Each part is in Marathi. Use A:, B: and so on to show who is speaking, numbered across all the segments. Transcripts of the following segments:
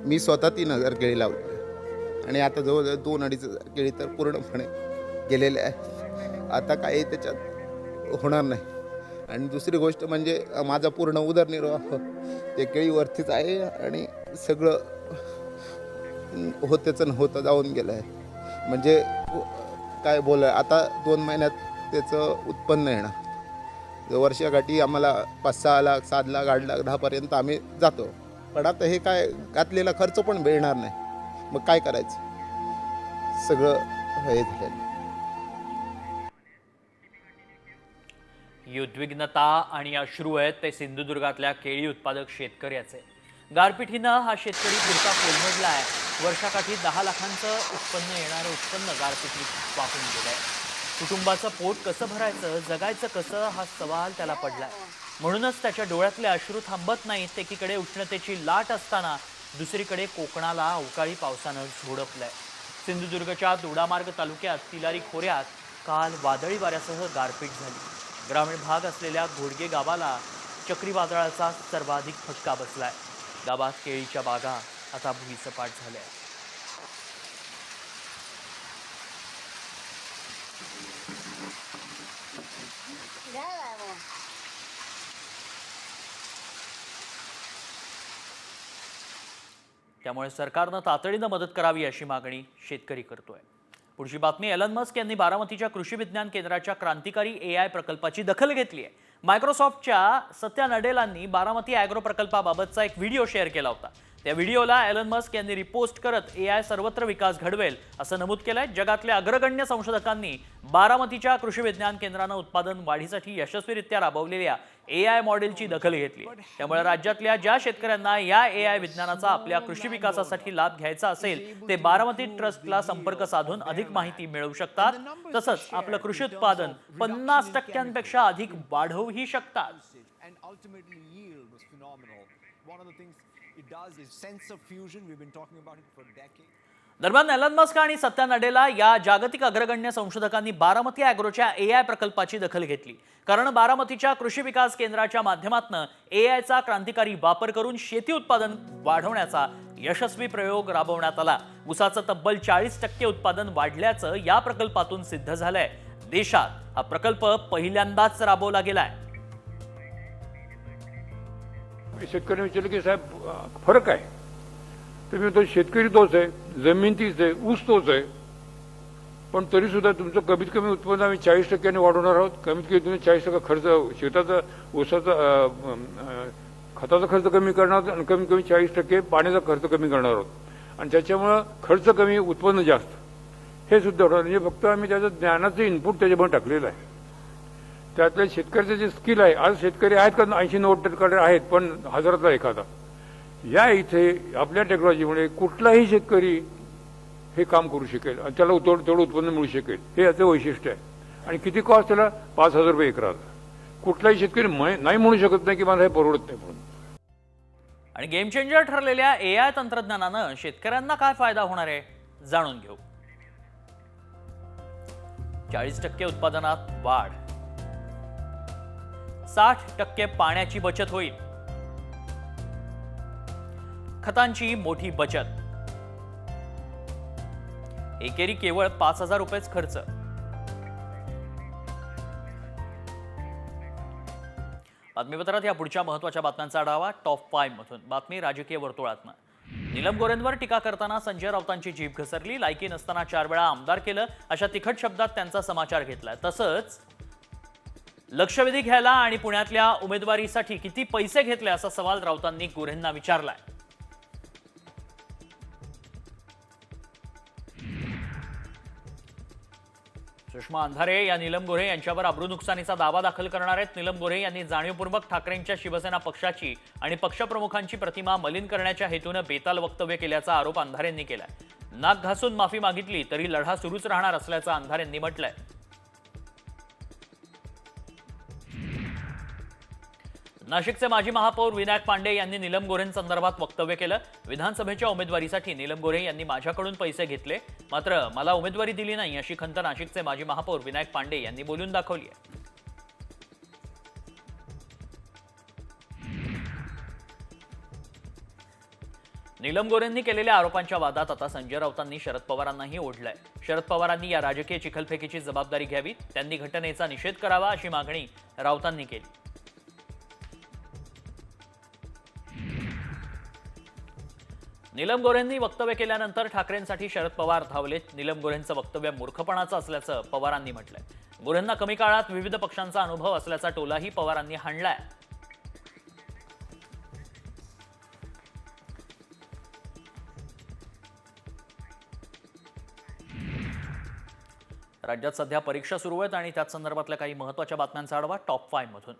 A: मी स्वतः 3,000 केळी लावली आणि आता जवळजवळ 2-2,500 केळी तर पूर्णपणे गेलेले आहेत. आता काही त्याच्यात होणार नाही. आणि दुसरी गोष्ट म्हणजे माझा पूर्ण उदरनिर्वाह ते केळीवरतीच आहे आणि सगळं होतेच होतं जाऊन गेलं आहे. म्हणजे काय आता 2 महिन्यात त्याचं उत्पन्न येणार. वर्षाकाठी आम्हाला 5-6 लाख 7 लाख 8 लाख 10 पर्यंत आम्ही जातो. पण आता हे काय घातलेला खर्च पण मिळणार नाही. मग काय करायचं? सगळं हे झालेलं.
B: युद्विग्नता आणि अश्रू आहेत ते सिंधुदुर्गातल्या केळी उत्पादक शेतकऱ्याचे. गारपिटीनं हा शेतकरी पुरता कोलमडला आहे. वर्षाकाठी 10 लाखांचं उत्पन्न येणारं उत्पन्न गारपिटीत वाहून गेलंय. कुटुंबाचं पोट कसं भरायचं, जगायचं कसं, हा सवाल त्याला पडलाय. म्हणूनच त्याच्या डोळ्यातले अश्रू थांबत नाहीत. एकीकडे उष्णतेची लाट असताना दुसरीकडे कोकणाला अवकाळी पावसानं झोडपलंय. सिंधुदुर्गच्या दोडामार्ग तालुक्यात तिलारी खोऱ्यात काल वादळी वाऱ्यासह गारपीट झाली. ग्रामीण भाग असलेल्या घोडगे गावाला चक्रीवादळाचा सर्वाधिक फटका बसलाय. गावात केळीच्या बागा आता भुईसपाट झाल्या. त्यामुळे सरकारनं तातडीनं मदत करावी अशी मागणी शेतकरी करतोय. पुढची बातमी. एलन मस्क यांनी बारामतीच्या कृषी विज्ञान केंद्राच्या क्रांतिकारी AI प्रकल्पाची दखल घेतली आहे. मायक्रोसॉफ्टच्या सत्या नडेलांनी बारामती ॲग्रो प्रकल्पाबाबतचा एक व्हिडिओ शेअर केला होता. त्या व्हिडिओला एलन मस्क यांनी रिपोस्ट करत AI सर्वत्र विकास घडवेल असं नमूद केलंय. जगातल्या अग्रगण्य संशोधकांनी बारामतीच्या कृषी विज्ञान केंद्रानं उत्पादन वाढीसाठी यशस्वीरित्या राबवलेल्या AI मॉडेलची दखल घेतली. त्यामुळे राज्यातल्या ज्या शेतकऱ्यांना या AI विज्ञानाचा आपल्या कृषी विकासासाठी लाभ घ्यायचा असेल ते बारामती ट्रस्टला संपर्क साधून अधिक माहिती मिळवू शकतात. तसंच आपलं कृषी उत्पादन 50% अधिक वाढवूही शकतात. दरम्यान एलन मस्क आणि सत्या नडेला या जागतिक अग्रगण्य संशोधकांनी बारामती ॲग्रोच्या AI प्रकल्पाची दखल घेतली. कारण बारामतीच्या कृषी विकास केंद्राच्या माध्यमातून AIचा क्रांतिकारी वापर करून शेती उत्पादन वाढवण्याचा यशस्वी प्रयोग राबवण्यात आला. ऊसाचं तब्बल 40% उत्पादन वाढल्याचं या प्रकल्पातून सिद्ध झालंय. देशात हा प्रकल्प पहिल्यांदाच राबवला गेलाय.
C: शेतकऱ्यांनी विचारलं की साहेब फरक आहे, तर मी तो शेतकरी तोच आहे, जमीन तीच आहे, ऊस तोच आहे, पण तरी सुद्धा तुमचं कमीत कमी उत्पन्न आम्ही 40% वाढवणार आहोत. कमीत कमी तुम्ही 40% खर्च शेताचा ऊसाचा खताचा खर्च कमी करणार आणि कमीत कमी 40% पाण्याचा खर्च कमी करणार आहोत आणि त्याच्यामुळं खर्च कमी उत्पन्न जास्त हे सुद्धा होणार. म्हणजे फक्त आम्ही त्याचं ज्ञानाचं इनपुट त्याच्यामध्ये टाकलेलं आहे. त्यातल्या शेतकऱ्याचं जे स्किल आहे, आज शेतकरी आहेत का 80-90% आहेत, पण हजारातला एखादा. या इथे आपल्या टेक्नॉलॉजीमुळे कुठलाही शेतकरी हे काम करू शकेल आणि त्याला तेवढं उत्पन्न मिळू शकेल. हे याचं वैशिष्ट्य आहे. आणि किती कॉस्ट त्याला? 5,000 रुपये एकराला. कुठलाही शेतकरी नाही म्हणू शकत नाही की मला हे परवडत नाही म्हणून.
B: आणि गेम चेंजर ठरलेल्या AI तंत्रज्ञानानं शेतकऱ्यांना काय फायदा होणार आहे जाणून घेऊ. 40% उत्पादनात वाढ, 60% पाण्याची बचत होईल, खतांची मोठी बचत, एकेरी केवळ 5,000 रुपयेच खर्च. बातमीपत्रात या पुढच्या महत्वाच्या बातम्यांचा आढावा टॉप 5 मधून. बातमी राजकीय वर्तुळातनं. नीलम गोरेंवर टीका करताना संजय राऊतांची जीभ घसरली. लायकी नसताना 4 वेळा आमदार केलं अशा तिखट शब्दात त्यांचा समाचार घेतलाय. तसंच लक्षवेधी घ्यायला आणि पुण्यातल्या उमेदवारीसाठी किती पैसे घेतले असा सवाल राऊतांनी गोरेंना विचारलाय. सुषमा अंधारे या नीलम गोऱ्हे यांच्यावर अब्रू नुकसानीचा दावा दाखल करणार आहेत. नीलम गोऱ्हे यांनी जाणीवपूर्वक ठाकरेंच्या शिवसेना पक्षाची आणि पक्षप्रमुखांची प्रतिमा मलिन करण्याच्या हेतूनं बेताल वक्तव्य केल्याचा आरोप अंधारेंनी केलाय. नाक घासून माफी मागितली तरी लढा सुरूच राहणार असल्याचं अंधारेंनी म्हटलंय. नाशिकचे माजी महापौर विनायक पांडे यांनी नीलम गोऱ्हेंसंदर्भात वक्तव्य केलं. विधानसभेच्या उमेदवारीसाठी नीलम गोऱ्हे यांनी माझ्याकडून पैसे घेतले, मात्र मला उमेदवारी दिली नाही अशी खंत नाशिकचे माजी महापौर विनायक पांडे यांनी बोलून दाखवली आहे. नीलम गोऱ्हेंनी केलेल्या आरोपांच्या वादात आता संजय राऊतांनी शरद पवारांनाही ओढलंय. शरद पवारांनी या राजकीय चिखलफेकीची जबाबदारी घ्यावी, त्यांनी घटनेचा निषेध करावा अशी मागणी राऊतांनी केली. नीलम गोऱ्हेंनी वक्तव्य केल्यानंतर ठाकरेंसाठी शरद पवार धावलेत. नीलम गोऱ्हेंचं वक्तव्य मूर्खपणाचं असल्याचं पवारांनी म्हटलंय. गोऱ्हेंना कमी काळात विविध पक्षांचा अनुभव असल्याचा टोलाही पवारांनी हाणलाय. राज्यात सध्या परीक्षा सुरू आहेत आणि त्याच संदर्भातल्या काही महत्त्वाच्या बातम्यांचा आढावा टॉप 5 मधून.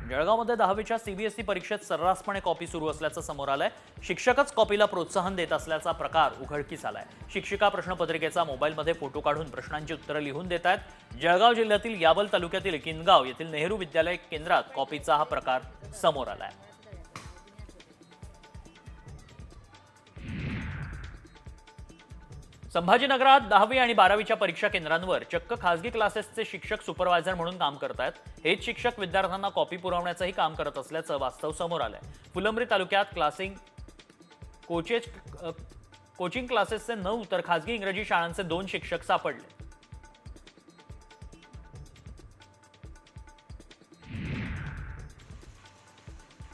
B: जळगावमध्ये 10वीच्या सीबीएसई परीक्षेत सर्रासपणे कॉपी सुरू असल्याचं समोर आलंय. शिक्षकच कॉपीला प्रोत्साहन देत असल्याचा प्रकार उघडकीस आलाय. शिक्षिका प्रश्नपत्रिकेचा मोबाईलमध्ये फोटो काढून प्रश्नांची उत्तरं लिहून देत आहेत. जळगाव जिल्ह्यातील याबल तालुक्यातील किनगाव येथील नेहरू विद्यालय केंद्रात कॉपीचा हा प्रकार समोर आलाय. संभाजीनगरात 10वी आणि 12वीच्या परीक्षा केंद्रांवर चक्क खासगी क्लासेसचे शिक्षक सुपरवायझर म्हणून काम करत आहेत. हेच शिक्षक विद्यार्थ्यांना कॉपी पुरवण्याचंही काम करत असल्याचं वास्तव समोर आलंय. फुलंब्री तालुक्यात कोचिंग क्लासेसचे 9 तर खासगी इंग्रजी शाळांचे 2 शिक्षक सापडले.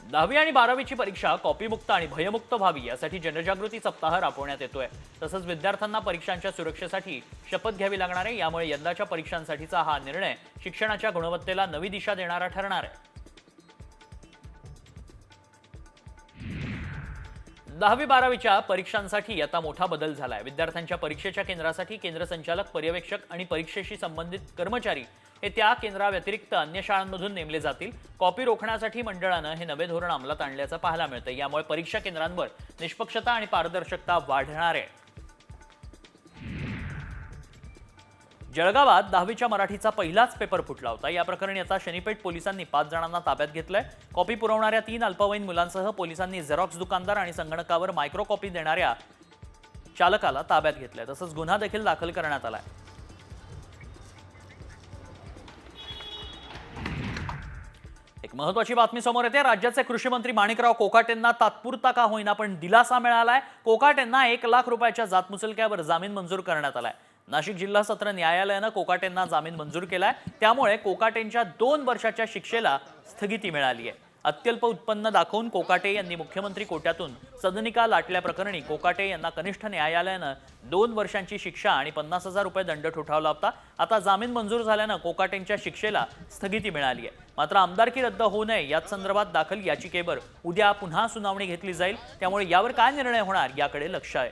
B: दहावी आणि 12वीची परीक्षा कॉपीमुक्त आणि भयमुक्त व्हावी यासाठी जनजागृती सप्ताह राबवण्यात येतोय. तसंच विद्यार्थ्यांना परीक्षांच्या सुरक्षेसाठी शपथ घ्यावी लागणार आहे. यामुळे यंदाच्या परीक्षांसाठीचा हा निर्णय शिक्षणाच्या गुणवत्तेला नवी दिशा देणारा ठरणार आहे. 10वी-12वीच्या परीक्षांसाठी आता मोठा बदल झालाय. विद्यार्थ्यांच्या परीक्षेच्या केंद्रासाठी केंद्र संचालक, पर्यवेक्षक आणि परीक्षेशी संबंधित कर्मचारी हे त्या केंद्राव्यतिरिक्त अन्य शाळांमधून नेमले जातील. कॉपी रोखण्यासाठी मंडळानं हे नवे धोरण अंमलात आणल्याचं पाहायला मिळतं. यामुळे परीक्षा केंद्रांवर निष्पक्षता आणि पारदर्शकता वाढणार आहे. जळगावात 10वीच्या मराठीचा पहिलाच पेपर फुटला होता. या प्रकरणी आता शनीपेठ पोलिसांनी 5 जणांना ताब्यात घेतलंय. कॉपी पुरवणाऱ्या 3 अल्पवयीन मुलांसह पोलिसांनी झेरॉक्स दुकानदार आणि संगणकावर मायक्रो कॉपी देणाऱ्या चालकाला ताब्यात घेतलंय. तसंच गुन्हा देखील दाखल करण्यात आलाय. एक महत्त्वाची बातमी समोर येते. राज्याचे कृषी मंत्री माणिकराव कोकाटेंना तात्पुरता का होईना पण दिलासा मिळालाय. कोकाटेंना 1 लाख रुपयाच्या जातमुचलक्यावर जामीन मंजूर करण्यात आलाय. नाशिक जिल्हा सत्र न्यायालयानं कोकाटेंना जामीन मंजूर केलाय. त्यामुळे कोकाटेंच्या 2 वर्षाच्या शिक्षेला स्थगिती मिळाली आहे. अत्यल्प उत्पन्न दाखवून कोकाटे यांनी मुख्यमंत्री कोट्यातून सदनिका लाटल्याप्रकरणी कोकाटे यांना कनिष्ठ न्यायालयानं 2 वर्षांची शिक्षा आणि 50,000 रुपये दंड ठोठावला होता. आता जामीन मंजूर झाल्यानं कोकाटेंच्या शिक्षेला स्थगिती मिळाली आहे. मात्र आमदारकी रद्द होऊ नये याच संदर्भात दाखल याचिकेवर उद्या पुन्हा सुनावणी घेतली जाईल. त्यामुळे यावर काय निर्णय होणार याकडे लक्ष आहे.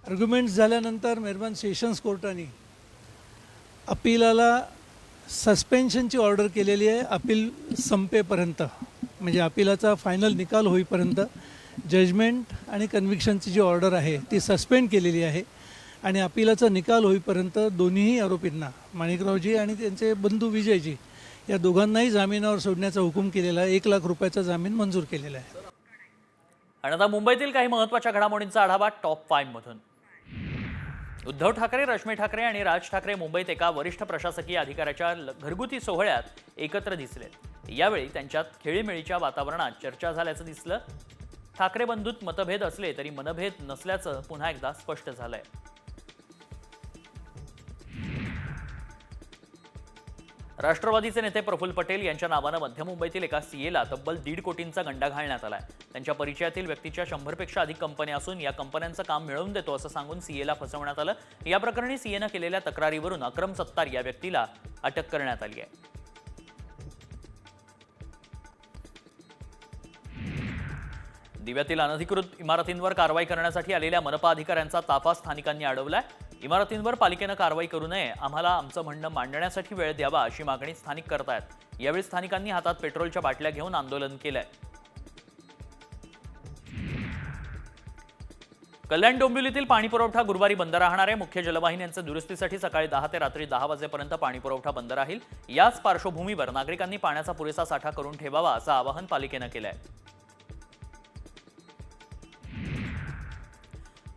D: आर्ग्युमेंट्स झाल्यानंतर मेहरबान सेशन्स कोर्टाने अपीलाला सस्पेन्शनची ऑर्डर केलेली आहे. अपील संपेपर्यंत, म्हणजे अपीलाचा फायनल निकाल होईपर्यंत जजमेंट आणि कन्व्हिक्शनची जी ऑर्डर आहे ती सस्पेंड केलेली आहे. आणि अपीलाचा निकाल होईपर्यंत दोन्हीही आरोपींना, माणिकरावजी आणि त्यांचे बंधू विजयजी, या दोघांनाही जामिनावर सोडण्याचा हुकूम केलेला आहे. 1 लाख रुपयाचा जामीन मंजूर केलेला आहे.
B: आणि आता मुंबईतील काही महत्त्वाच्या घडामोडींचा आढावा टॉप 5 मधून. उद्धव ठाकरे, रश्मी ठाकरे आणि राज ठाकरे मुंबईत एका वरिष्ठ प्रशासकीय अधिकाऱ्याच्या घरगुती सोहळ्यात एकत्र दिसलेत. यावेळी त्यांच्यात खेळीमेळीच्या वातावरणात चर्चा झाल्याचं दिसलं. ठाकरे बंधूत मतभेद असले तरी मनभेद नसल्याचं पुन्हा एकदा स्पष्ट झालंय. राष्ट्रवादीचे नेते प्रफुल्ल पटेल यांच्या नावानं मध्य मुंबईतील एका सीएला तब्बल 1.5 कोटींचा गंडा घालण्यात आलाय. त्यांच्या परिचयातील व्यक्तीच्या 100पेक्षा अधिक कंपन्या असून या कंपन्यांचं काम मिळवून देतो असं सांगून सीएला फसवण्यात आलं. या प्रकरणी सीएनं केलेल्या तक्रारीवरून अक्रम सत्तार या व्यक्तीला अटक करण्यात आली आहे. दिव्यातील अनधिकृत इमारतींवर कारवाई करण्यासाठी आलेल्या मनपा अधिकाऱ्यांचा ताफा स्थानिकांनी अडवलाय. इमारतींवर पालिकेनं कारवाई करू नये, आम्हाला आमचं म्हणणं मांडण्यासाठी वेळ द्यावा अशी मागणी स्थानिक करतायत. यावेळी स्थानिकांनी हातात पेट्रोलच्या बाटल्या घेऊन आंदोलन केलंय. कल्याण डोंबिवलीतील पाणीपुरवठा गुरुवारी बंद राहणार आहे. मुख्य जलवाहिन्यांच्या दुरुस्तीसाठी सकाळी 10 ते रात्री 10 वाजेपर्यंत पाणीपुरवठा बंद राहील. याच पार्श्वभूमीवर नागरिकांनी पाण्याचा पुरेसा साठा करून ठेवावा असं आवाहन पालिकेनं केलंय.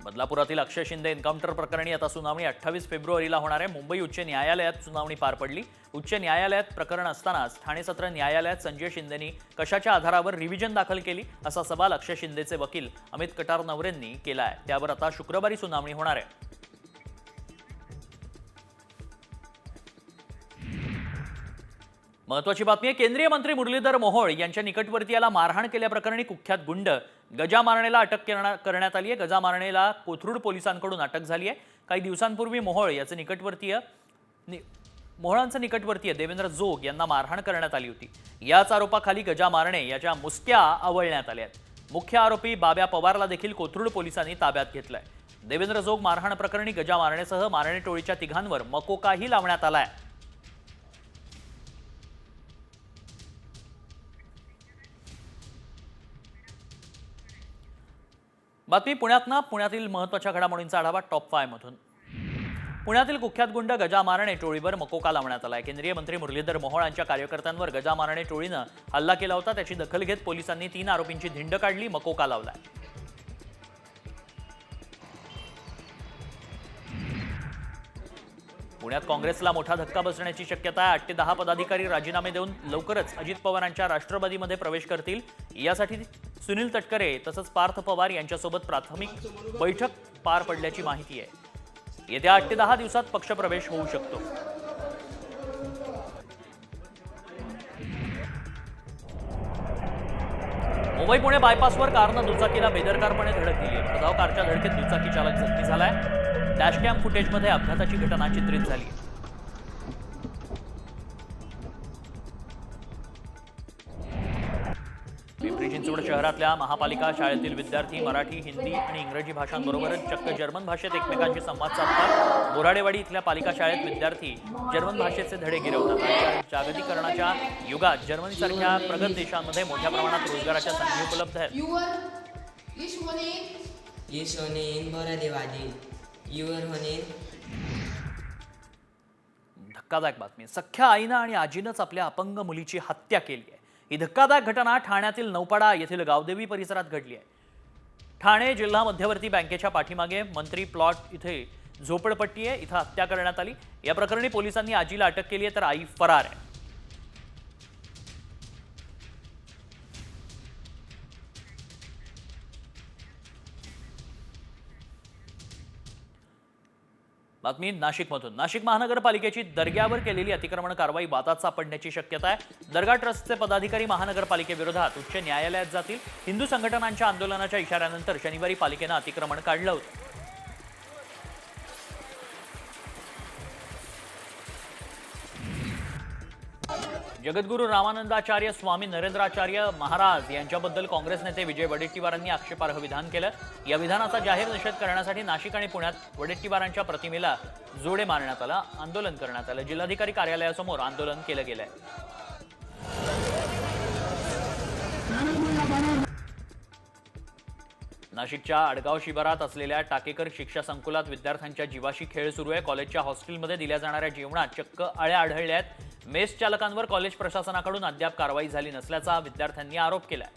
B: बदलापुरातील अक्षय शिंदे एन्काउंटर प्रकरणी आता सुनावणी 28 फेब्रुवारीला होणार आहे. मुंबई उच्च न्यायालयात सुनावणी पार पडली. उच्च न्यायालयात प्रकरण असतानाच ठाणे सत्र न्यायालयात संजय शिंदेंनी कशाच्या आधारावर रिव्हिजन दाखल केली असा सवाल अक्षय शिंदेचे वकील अमित कटारनवरेंनी केला आहे. त्यावर आता शुक्रवारी सुनावणी होणार आहे. महत्वाची बातमी आहे. केंद्रीय मंत्री मुरलीधर मोहोळ यांच्या निकटवर्तीयाला मारहाण केल्याप्रकरणी कुख्यात गुंड गजा मारणेला अटक करण्यात आली आहे. गजा मारणेला कोथरूड पोलिसांकडून अटक झाली आहे. काही दिवसांपूर्वी मोहोळांचे निकटवर्तीय देवेंद्र जोग यांना मारहाण करण्यात आली होती. याच आरोपाखाली गजा मारणे याच्या मुसक्या आवळण्यात आल्या आहेत. मुख्य आरोपी बाब्या पवारला देखील कोथरूड पोलिसांनी ताब्यात घेतलंय. देवेंद्र जोग मारहाण प्रकरणी गजा मारणेसह मारणे टोळीच्या तिघांवर मकोकाही लावण्यात आलाय. बातमी पुण्यातील महत्त्वाच्या घडामोडींचा आढावा टॉप 5 मधून. पुण्यातील कुख्यात गुंड गजा मारणे टोळीवर मकोका लावण्यात आलाय. केंद्रीय मंत्री मुरलीधर मोहोळ यांच्या कार्यकर्त्यांवर गजा मारणे टोळीनं हल्ला केला होता. त्याची दखल घेत पोलिसांनी 3 आरोपींची धिंड काढली, मकोका लावलाय. पुण्यात काँग्रेसला मोठा धक्का बसण्याची शक्यता आहे. 8 ते 10 पदाधिकारी राजीनामे देऊन लवकरच अजित पवारांच्या राष्ट्रवादीमध्ये प्रवेश करतील. यासाठी सुनील तटकरे तसंच पार्थ पवार यांच्यासोबत प्राथमिक बैठक पार पडल्याची माहिती आहे. येत्या 8 ते 10 दिवसात पक्षप्रवेश होऊ शकतो. मुंबई पुणे बायपासवर कारनं दुचाकीला बेदरकारपणे धडक दिली आहे. भरधाव कारच्या धडकेत दुचाकी चालक जखमी झालाय. डॅशकॅम फुटेजमध्ये अपघाताची घटना चित्रित झाली. पिंपरी चिंचवड शहरातल्या महापालिका शाळेतील विद्यार्थी मराठी, हिंदी आणि इंग्रजी भाषांबरोबरच चक्क जर्मन भाषेत एकमेकांशी संवाद साधतात. बोराडेवाडी इथल्या पालिका शाळेत विद्यार्थी जर्मन भाषेचे धडे गिरवतात. आजच्या जागतिकीकरणाच्या युगात जर्मनीसारख्या प्रगत देशांमध्ये मोठ्या प्रमाणात रोजगाराच्या संधी उपलब्ध आहेत. धक्कादायक बातमी. सख्या आईनं आणि आजीनंच आपल्या अपंग मुलीची हत्या केली आहे. ही धक्कादायक घटना ठाण्यातील नौपाडा येथील गावदेवी परिसरात घडली आहे. ठाणे जिल्हा मध्यवर्ती बँकेच्या पाठीमागे मंत्री प्लॉट इथे झोपडपट्टी आहे. इथं हत्या करण्यात आली. या प्रकरणी पोलिसांनी आजीला अटक केली आहे तर आई फरार आहे. बातमी नाशिकमधून. नाशिक महानगरपालिकेची दर्ग्यावर केलेली अतिक्रमण कारवाई वादात सापडण्याची शक्यता आहे. दर्गा ट्रस्टचे पदाधिकारी महानगरपालिकेविरोधात उच्च न्यायालयात जातील. हिंदू संघटनांच्या आंदोलनाच्या इशाऱ्यानंतर शनिवारी पालिकेनं अतिक्रमण काढलं होतं. जगद्गुरू रामानंदाचार्य स्वामी नरेंद्राचार्य महाराज यांच्याबद्दल काँग्रेस नेते विजय वडेट्टीवारांनी आक्षेपार्ह विधान केलं. या विधानाचा जाहीर निषेध करण्यासाठी नाशिक आणि पुण्यात वडेट्टीवारांच्या प्रतिमेला जोडे मारण्यात आला, आंदोलन करण्यात आलं. जिल्हाधिकारी कार्यालयासमोर आंदोलन केलं गेलंय. नाशिकच्या आडगाव शिवारात असलेल्या टाकेकर शिक्षा संकुलात विद्यार्थ्यांच्या जीवाशी खेळ सुरू आहे. कॉलेजच्या हॉस्टेलमध्ये दिल्या जाणाऱ्या जेवणात चक्क अळ्या आढळल्या आहेत. मेस चालकांवर कॉलेज प्रशासनाकडून अद्याप कारवाई झाली नसल्याचा विद्यार्थ्यांनी आरोप केलाय.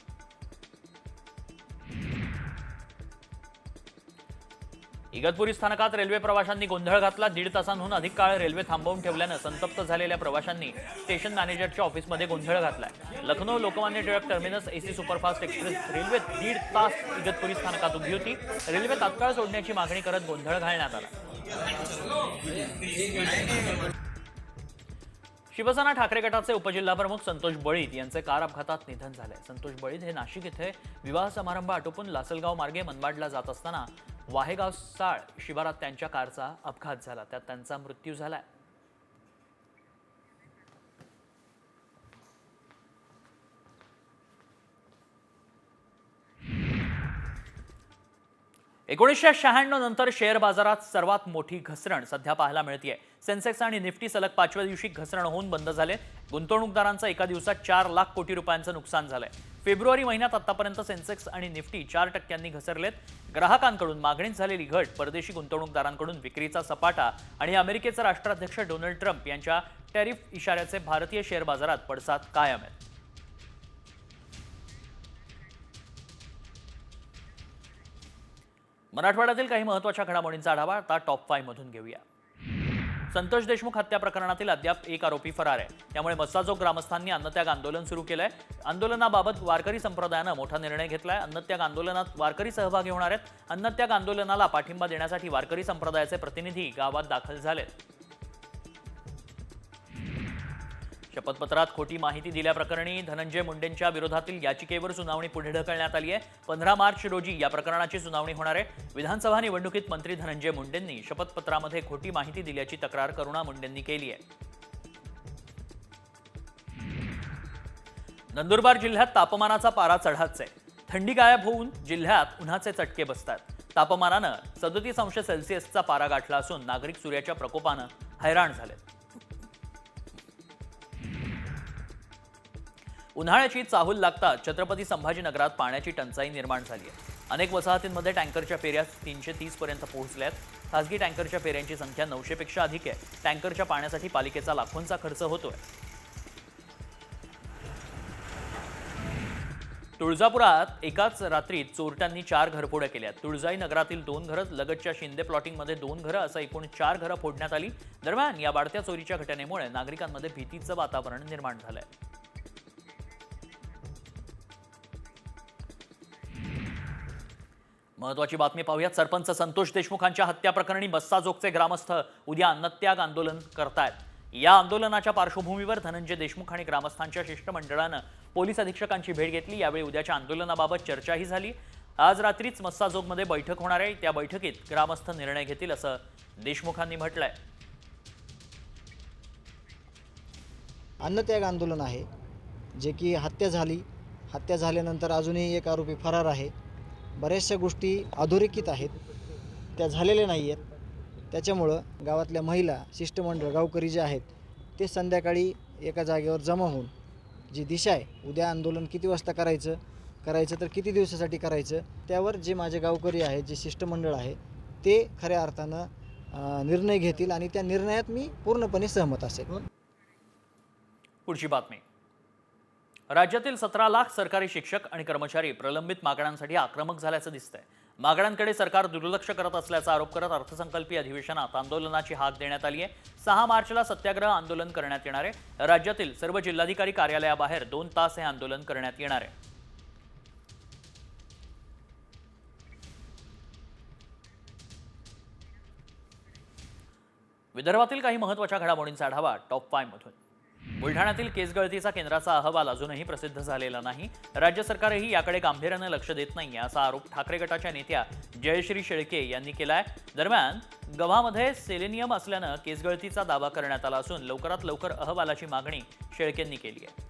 B: इगतपुरी स्थानकात रेल्वे प्रवाशांनी गोंधळ घातला. 1.5 तासांहून अधिक काळ रेल्वे थांबवून ठेवल्यानं संतप्त झालेल्या प्रवाशांनी स्टेशन मॅनेजरच्या ऑफिसमध्ये गोंधळ घातलाय. Lucknow Lokmanya Tilak terminus AC superfast express railway 1.5 तास इगतपुरी स्थानकात उभी होती. रेल्वे तात्काळ सोडण्याची मागणी करत गोंधळ घालण्यात आला. शिवसेना ठाकरे गटाचे उपजिल्हाप्रमुख संतोष बळीत यांचे कार अपघातात निधन झाले. संतोष बळीत हे नाशिक येथे विवाह समारंभ आटोपून लासलगाव मार्गे मनमाडला जात असताना वाहेगाव साळ शिवारात त्यांच्या कारचा अपघात झाला. त्यात त्यांचा मृत्यू झालाय. एकोणीसशे 96 नंतर शेअर बाजारात सर्वात मोठी घसरण सध्या पाहायला मिळतेय. सेन्सेक्स आणि निफ्टी सलग 5व्या दिवशी घसरण होऊन बंद झाले. गुंतवणूकदारांचं एका दिवसात 4 लाख कोटी रुपयांचं नुकसान झालंय. फेब्रुवारी महिन्यात आतापर्यंत सेन्सेक्स आणि निफ्टी 4% घसरलेत. ग्राहकांकडून मागणीत झालेली घट, परदेशी गुंतवणूकदारांकडून विक्रीचा सपाटा आणि अमेरिकेचे राष्ट्राध्यक्ष डोनाल्ड ट्रम्प यांच्या टॅरिफ इशाऱ्याचे भारतीय शेअर बाजारात पडसाद कायम आहेत. मराठवाड्यातील काही महत्त्वाच्या घडामोडींचा आढावा आता टॉप 5 मधून घेऊया. संतोष देशमुख हत्या प्रकरणातील अद्याप एक आरोपी फरार आहे. त्यामुळे मस्साजोग ग्रामस्थांनी अन्नत्याग आंदोलन सुरू केलंय. आंदोलनाबाबत वारकरी संप्रदायानं मोठा निर्णय घेतलाय. अन्नत्याग आंदोलनात वारकरी सहभागी होणार आहेत. अन्नत्याग आंदोलनाला पाठिंबा देण्यासाठी वारकरी संप्रदायाचे प्रतिनिधी गावात दाखल झालेत. शपथपत्रात खोटी माहिती दिल्याप्रकरणी धनंजय मुंडेंच्या विरोधातील याचिकेवर सुनावणी पुढे ढकलण्यात आली आहे. 15 मार्च रोजी या प्रकरणाची सुनावणी होणार आहे. विधानसभा निवडणुकीत मंत्री धनंजय मुंडेंनी शपथपत्रामध्ये खोटी माहिती दिल्याची तक्रार करुणा मुंडेंनी केली आहे. नंदुरबार जिल्ह्यात तापमानाचा पारा चढाच आहे. थंडी गायब होऊन जिल्ह्यात उन्हाचे चटके बसतात. तापमानानं 37°C पारा गाठला असून नागरिक सूर्याच्या प्रकोपानं हैराण झालेत. उन्हाळ्याची चाहूल लागतात छत्रपती संभाजीनगरात पाण्याची टंचाई निर्माण झाली आहे. अनेक वसाहतींमध्ये टँकरच्या फेऱ्या 330 पर्यंत पोहोचल्यात. खासगी टँकरच्या फेऱ्यांची संख्या 900 पेक्षा अधिक आहे. टँकरच्या पाण्यासाठी पालिकेचा लाखोंचा खर्च होतोय. तुळजापुरात एकाच रात्रीत चोरट्यांनी 4 घरफोड्या केल्या. तुळजाई नगरातील 2 घरं, लगतच्या शिंदे प्लॉटिंगमध्ये 2 घरं असं एकूण 4 घरं फोडण्यात आली. दरम्यान या वाढत्या चोरीच्या घटनेमुळे नागरिकांमध्ये भीतीचं वातावरण निर्माण झालंय. महत्वाची बातमी पाहूयात. सरपंच संतोष देशमुखांच्या हत्या प्रकरणी मस्साजोगचे ग्रामस्थ उद्या अन्नत्याग आंदोलन करतायत. या आंदोलनाच्या पार्श्वभूमीवर धनंजय देशमुख आणि ग्रामस्थांच्या शिष्टमंडळानं पोलीस अधीक्षकांची भेट घेतली. यावेळी उद्याच्या आंदोलनाबाबत चर्चाही झाली. आज रात्रीच मस्साजोगमध्ये बैठक होणार आहे. त्या बैठकीत ग्रामस्थ निर्णय घेतील असं देशमुखांनी म्हटलंय.
E: अन्नत्याग आंदोलन आहे जे की हत्या झाली. हत्या झाल्यानंतर अजूनही एक आरोपी फरार आहे. बऱ्याचशा गोष्टी अधोरेखित आहेत, त्या झालेल्या नाही आहेत. त्याच्यामुळं गावातल्या महिला, शिष्टमंडळ, गावकरी जे आहेत ते संध्याकाळी एका जागेवर जमा होऊन जी दिशा आहे, उद्या आंदोलन किती वाजता करायचं तर किती दिवसासाठी करायचं, त्यावर जे माझे गावकरी आहेत, जे शिष्टमंडळ आहे ते खऱ्या अर्थानं निर्णय घेतील आणि त्या निर्णयात मी पूर्णपणे सहमत असेल.
B: पुढची बातमी. राज्यातील 17 लाख सरकारी शिक्षक आणि कर्मचारी प्रलंबित मागण्यांसाठी आक्रमक झाल्याचं दिसतंय. मागण्यांकडे सरकार दुर्लक्ष करत असल्याचा आरोप करत अर्थसंकल्पीय अधिवेशनात आंदोलनाची हाक देण्यात आली आहे. 6 मार्चला सत्याग्रह आंदोलन करण्यात येणार आहे. राज्यातील सर्व जिल्हाधिकारी कार्यालयाबाहेर 2 तास हे आंदोलन करण्यात येणार आहे. विदर्भातील काही महत्त्वाच्या घडामोडींचा आढावा टॉप 5 मधून. बुलढाण्यातील केस गळतीचा केंद्राचा अहवाल अजूनही प्रसिद्ध झालेला नाही. राज्य सरकारही याकडे गांभीर्याने लक्ष देत नाही असा आरोप ठाकरे गटाच्या नेत्या जयश्री शेळके यांनी केलाय. दरम्यान गव्हामध्ये सेलेनियम असल्यानं केस गळतीचा दावा करण्यात आला असून लवकरात लवकर अहवालाची मागणी शेळकेंनी केली आहे.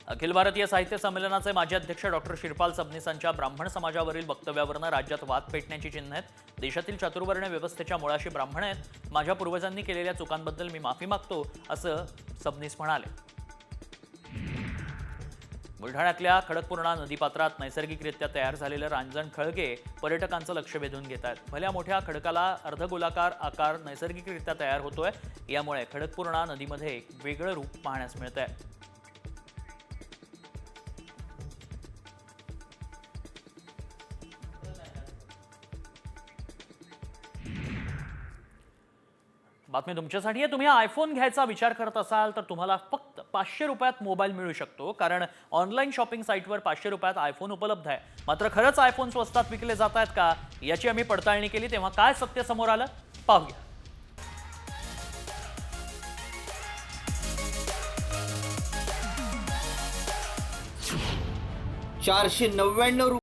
B: अखिल भारतीय साहित्य संमेलनाचे माजी अध्यक्ष डॉक्टर शिरपाल सबनीसांच्या ब्राह्मण समाजावरील वक्तव्यावरनं राज्यात वाद पेटण्याची चिन्ह आहेत. देशातील चातुर्वर्ण व्यवस्थेच्या मुळाशी ब्राह्मण आहेत. माझ्या पूर्वजांनी केलेल्या चुकांबद्दल मी माफी मागतो असं सबनीस म्हणाले. बुलढाण्यातल्या खडकपूर्णा नदीपात्रात नैसर्गिकरित्या तयार झालेलं रांजण खळगे पर्यटकांचं लक्ष वेधून घेत आहेत. भल्या मोठ्या खडकाला अर्धगोलाकार आकार नैसर्गिकरित्या तयार होतोय. यामुळे खडकपूर्णा नदीमध्ये एक वेगळं रूप पाहण्यास मिळतंय. बातमी तुमच्यासाठी आहे. तुम्ही आयफोन घ्यायचा विचार करत असाल तर तुम्हाला फक्त 500 रुपयात मोबाईल मिळू शकतो. कारण ऑनलाईन शॉपिंग साईटवर 500 रुपयात आयफोन उपलब्ध आहे. मात्र खरंच आयफोन स्वस्तात विकले जात आहेत का याची आम्ही पडताळणी केली. तेव्हा काय सत्य समोर आलं पाहूया.
F: 499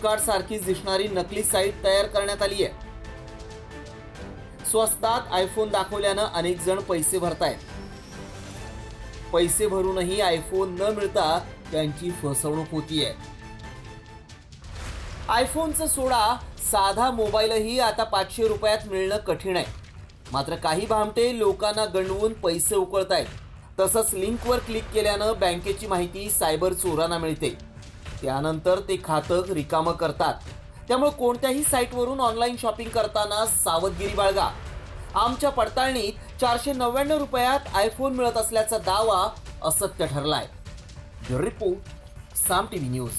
F: फ्लिपकार्ट सारखीच दिसणारी नकली साईट तयार करण्यात आली आहे. स्वस्तात आयफोन दाखवल्यानं अनेक जण पैसे भरतायत. पैसे भरूनही आयफोन न मिळता त्यांची फसवणूक होतीये. आयफोनचं सोडा, साधा मोबाईलही आता 500 रुपयात मिळणं कठीण आहे. मात्र काही भामटे लोकांना गंडवून पैसे उकळतायत. तसंच लिंकवर क्लिक केल्यानं बँकेची माहिती सायबर चोरांना मिळते. त्यानंतर ते खातं रिकामं करतात. त्यामुळे कोणत्याही साईटवरून ऑनलाईन शॉपिंग करताना सावधगिरी बाळगा. आमच्या पडताळणीत 499 रुपयात आयफोन मिळत असल्याचा दावा असत्य ठरलाय. ब्युरो रिपोर्ट, साम टीव्ही न्यूज.